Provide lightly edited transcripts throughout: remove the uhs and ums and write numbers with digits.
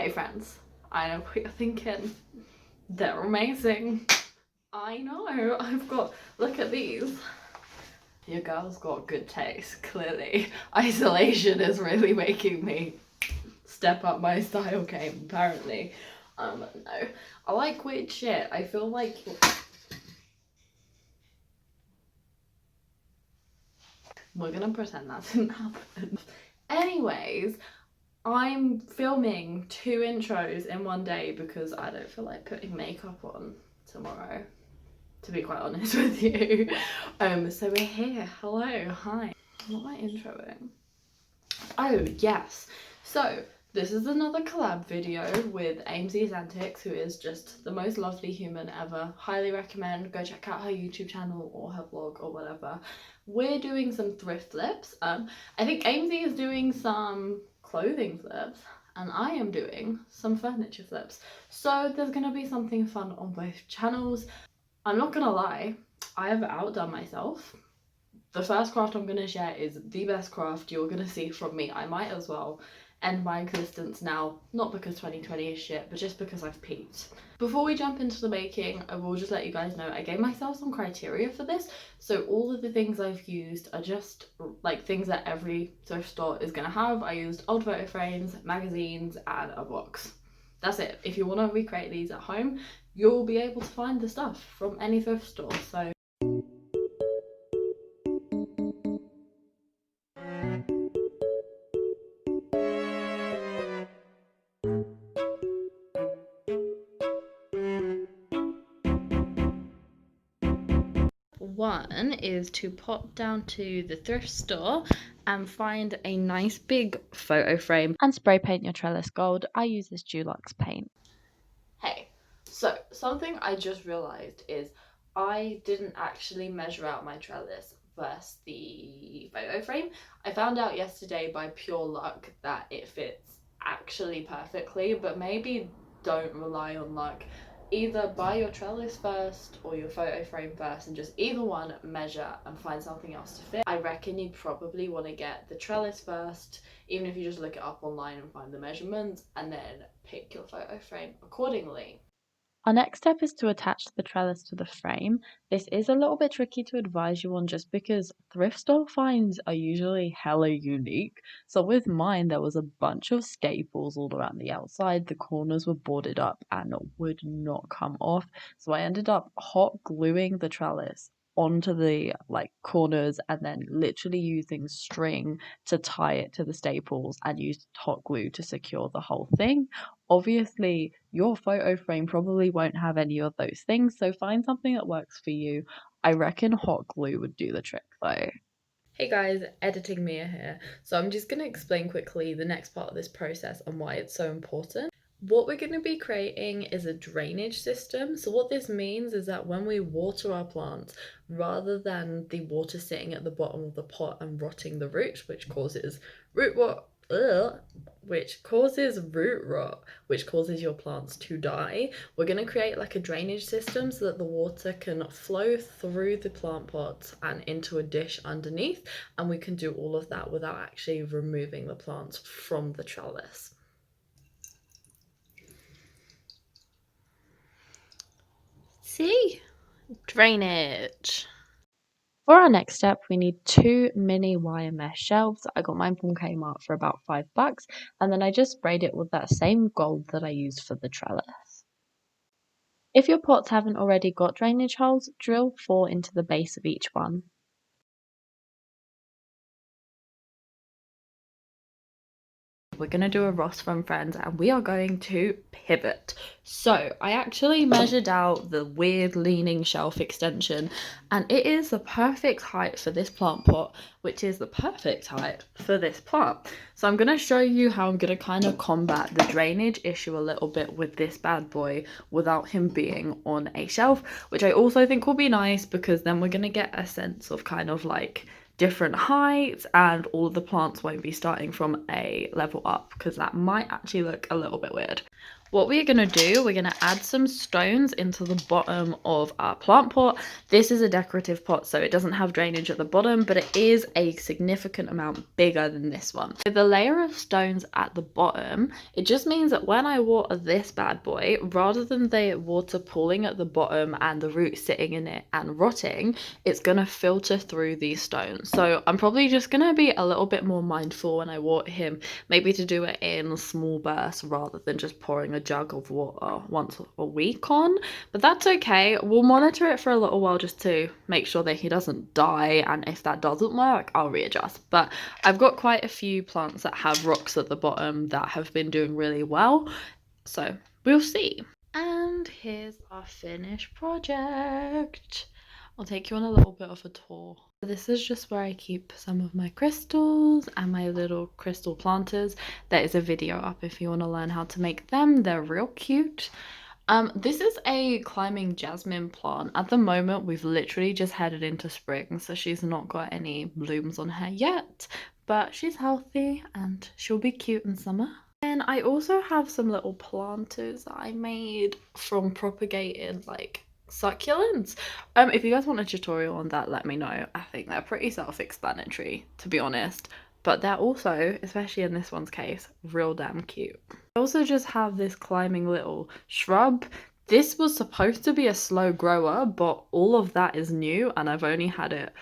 Hey friends, I know what you're thinking. They're amazing. I know, look at these. Your girl's got good taste, clearly. Isolation is really making me step up my style game, apparently. No. I like weird shit. I feel like... We're gonna pretend that didn't happen. Anyways, I'm filming 2 intros in one day because I don't feel like putting makeup on tomorrow, to be quite honest with you. So we're here. Hello, hi. What am I introing? Oh, yes. So this is another collab video with Amesie's Antics, who is just the most lovely human ever. Highly recommend. Go check out her YouTube channel or her vlog or whatever. We're doing some thrift flips. I think Amesie is doing some clothing flips and I am doing some furniture flips. So there's gonna be something fun on both channels. I'm not gonna lie, I have outdone myself. The first craft I'm going to share is the best craft you're going to see from me. I might as well end my existence now, not because 2020 is shit, but just because I've peaked. Before we jump into the making, I will just let you guys know I gave myself some criteria for this. So all of the things I've used are just like things that every thrift store is going to have. I used old photo frames, magazines, and a box. That's it. If you want to recreate these at home, you'll be able to find the stuff from any thrift store. So one is to pop down to the thrift store and find a nice big photo frame and spray paint your trellis gold. I use this Dulux paint. Hey, so something I just realized is I didn't actually measure out my trellis versus the photo frame. I found out yesterday by pure luck that it fits actually perfectly, but maybe don't rely on luck. Either buy your trellis first or your photo frame first and just either one measure and find something else to fit. I reckon you probably want to get the trellis first, even if you just look it up online and find the measurements, and then pick your photo frame accordingly. Our next step is to attach the trellis to the frame. This is a little bit tricky to advise you on just because thrift store finds are usually hella unique. So with mine, there was a bunch of staples all around the outside. The corners were boarded up and would not come off. So I ended up hot gluing the trellis onto the corners and then literally using string to tie it to the staples and used hot glue to secure the whole thing. Obviously, your photo frame probably won't have any of those things, so find something that works for you. I reckon hot glue would do the trick though. Hey guys, editing Mia here. So I'm just going to explain quickly the next part of this process and why it's so important. What we're going to be creating is a drainage system. So what this means is that when we water our plants, rather than the water sitting at the bottom of the pot and rotting the roots, which causes root rot, which causes your plants to die, we're going to create like a drainage system so that the water can flow through the plant pots and into a dish underneath, and we can do all of that without actually removing the plants from the trellis. See? Drainage. For our next step, we need 2 mini wire mesh shelves. I got mine from Kmart for about $5, and then I just sprayed it with that same gold that I used for the trellis. If your pots haven't already got drainage holes, drill 4 into the base of each one. We're going to do a Ross from Friends and we are going to pivot. So I actually measured out the weird leaning shelf extension and it is the perfect height for this plant pot, which is the perfect height for this plant. So I'm going to show you how I'm going to kind of combat the drainage issue a little bit with this bad boy without him being on a shelf, which I also think will be nice because then we're going to get a sense of kind of like different heights and all of the plants won't be starting from a level up because that might actually look a little bit weird. What we're going to do, we're going to add some stones into the bottom of our plant pot. This is a decorative pot, so it doesn't have drainage at the bottom, but it is a significant amount bigger than this one. So the layer of stones at the bottom, it just means that when I water this bad boy, rather than the water pooling at the bottom and the roots sitting in it and rotting, it's going to filter through these stones. So I'm probably just going to be a little bit more mindful when I water him, maybe to do it in small bursts rather than just pouring a jug of water once a week on, but that's okay. We'll monitor it for a little while just to make sure that he doesn't die, and if that doesn't work, I'll readjust. But I've got quite a few plants that have rocks at the bottom that have been doing really well, so we'll see. And here's our finished project. I'll take you on a little bit of a tour. This is just where I keep some of my crystals and my little crystal planters. There is a video up if you want to learn how to make them. They're real cute. This is a climbing jasmine plant. At the moment, we've literally just headed into spring, so she's not got any blooms on her yet, but she's healthy and she'll be cute in summer. And I also have some little planters that I made from propagated like succulents. If you guys want a tutorial on that, let me know. I think they're pretty self-explanatory, to be honest, but they're also, especially in this one's case, real damn cute. I also just have this climbing little shrub. This was supposed to be a slow grower, but all of that is new and I've only had it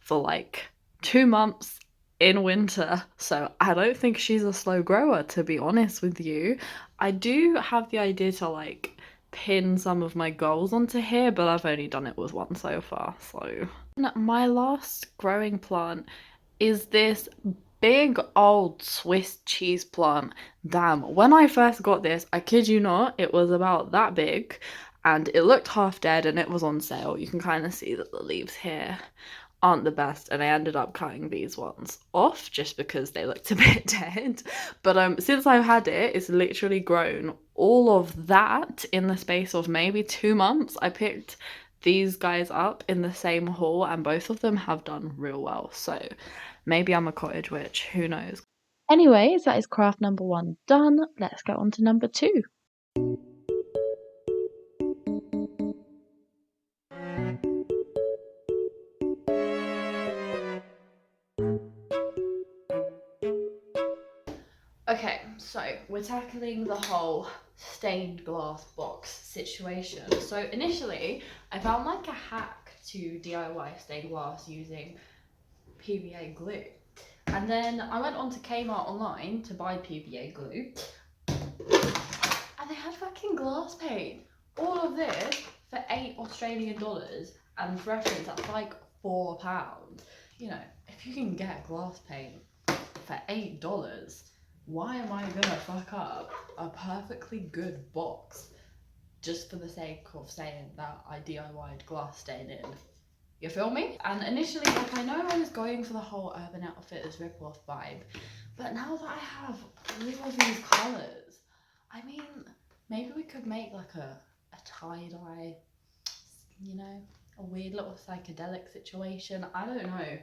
for like 2 months in winter, so I don't think she's a slow grower, to be honest with you. I do have the idea to like pin some of my goals onto here, but I've only done it with one so far. So my last growing plant is this big old Swiss cheese plant. Damn, when I first got this, I kid you not, it was about that big and it looked half dead and it was on sale. You can kind of see that the leaves here aren't the best, and I ended up cutting these ones off just because they looked a bit dead. But since I've had it, it's literally grown all of that in the space of maybe 2 months. I picked these guys up in the same haul and both of them have done real well, so maybe I'm a cottage witch, who knows. Anyways, that is craft number 1 done. Let's go on to number 2. Okay, so we're tackling the whole stained glass box situation. So initially, I found like a hack to DIY stained glass using PVA glue. And then I went on to Kmart online to buy PVA glue. And they had fucking glass paint. All of this for $8 Australian. And for reference, that's like £4. You know, if you can get glass paint for $8, why am I gonna fuck up a perfectly good box just for the sake of saying that I DIY'd glass staining? You feel me? And initially, like, I know I was going for the whole Urban Outfitters rip-off vibe, but now that I have all of these colours, I mean, maybe we could make like a tie-dye, you know, a weird little psychedelic situation. I don't know.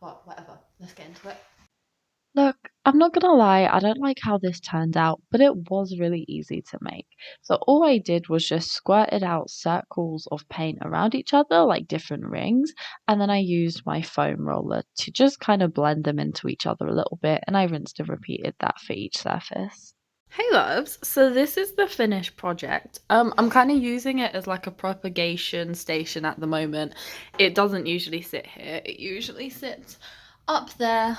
But whatever, let's get into it. Look, I'm not gonna lie, I don't like how this turned out, but it was really easy to make. So all I did was just squirted out circles of paint around each other, like different rings, and then I used my foam roller to just kind of blend them into each other a little bit, and I rinsed and repeated that for each surface. Hey loves, so this is the finished project. I'm kind of using it as like a propagation station at the moment. It doesn't usually sit here, it usually sits up there.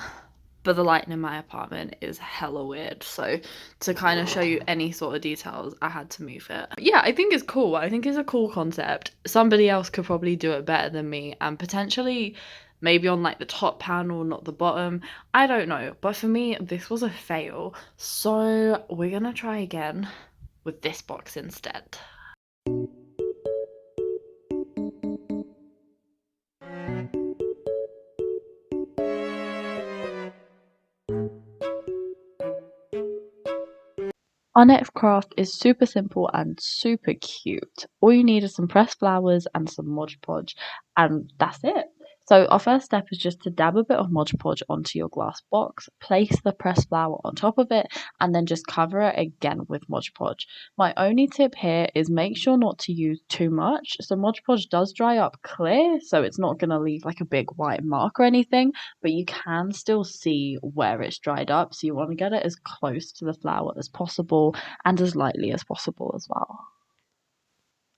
But the lighting in my apartment is hella weird, so to kind of show you any sort of details, I had to move it. Yeah, I think it's cool. I think it's a cool concept. Somebody else could probably do it better than me, and potentially maybe on like the top panel, not the bottom. I don't know, but for me, this was a fail. So we're gonna try again with this box instead. Our next craft is super simple and super cute. All you need is some pressed flowers and some Mod Podge, and that's it. So our first step is just to dab a bit of Mod Podge onto your glass box, place the pressed flour on top of it, and then just cover it again with Mod Podge. My only tip here is make sure not to use too much. So Mod Podge does dry up clear, so it's not going to leave like a big white mark or anything, but you can still see where it's dried up. So you want to get it as close to the flour as possible and as lightly as possible as well.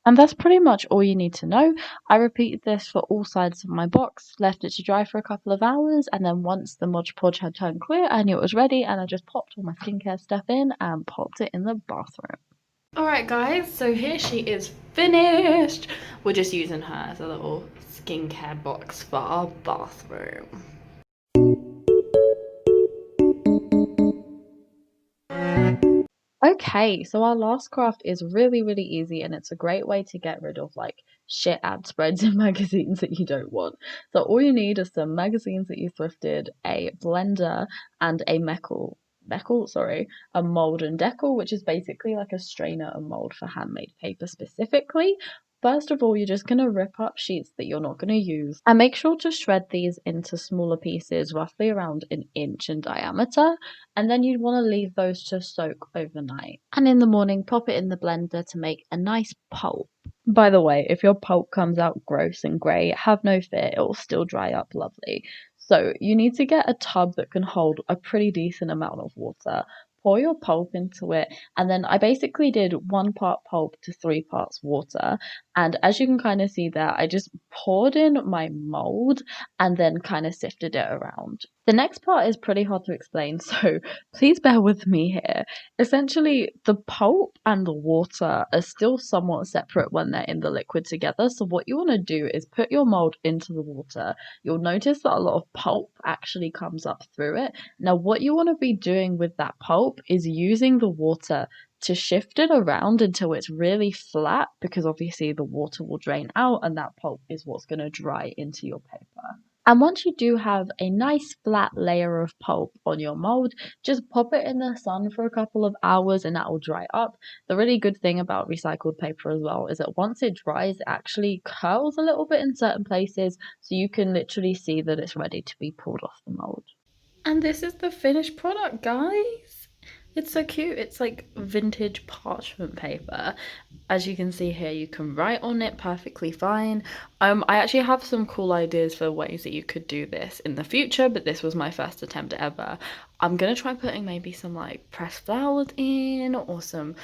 And that's pretty much all you need to know. I repeated this for all sides of my box, left it to dry for a couple of hours, and then once the Mod Podge had turned clear, I knew it was ready, and I just popped all my skincare stuff in and popped it in the bathroom. Alright guys, so here she is finished. We're just using her as a little skincare box for our bathroom. Okay, so our last craft is really easy, and it's a great way to get rid of like shit ad spreads in magazines that you don't want. So all you need is some magazines that you thrifted, a blender, and a a mold and decal, which is basically like a strainer and mold for handmade paper specifically. First of all, you're just going to rip up sheets that you're not going to use and make sure to shred these into smaller pieces, roughly around an inch in diameter. And then you'd want to leave those to soak overnight. And in the morning, pop it in the blender to make a nice pulp. By the way, if your pulp comes out gross and grey, have no fear, it will still dry up lovely. So you need to get a tub that can hold a pretty decent amount of water. Pour your pulp into it, and then I basically did 1 part pulp to 3 parts water. And as you can kind of see there, I just poured in my mold and then kind of sifted it around. The next part is pretty hard to explain, so please bear with me here. Essentially, the pulp and the water are still somewhat separate when they're in the liquid together. So what you want to do is put your mold into the water. You'll notice that a lot of pulp actually comes up through it. Now, what you want to be doing with that pulp is using the water to shift it around until it's really flat, because obviously the water will drain out and that pulp is what's going to dry into your paper. And once you do have a nice flat layer of pulp on your mold, just pop it in the sun for a couple of hours and that will dry up. The really good thing about recycled paper as well is that once it dries, it actually curls a little bit in certain places, so you can literally see that it's ready to be pulled off the mold. And this is the finished product, guys. It's so cute. It's like vintage parchment paper. As you can see here, you can write on it perfectly fine. I actually have some cool ideas for ways that you could do this in the future, but this was my first attempt ever. I'm gonna try putting maybe some like pressed flowers in, or some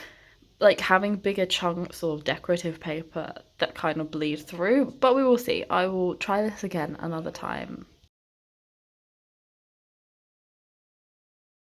like having bigger chunks of decorative paper that kind of bleed through, but we will see. I will try this again another time.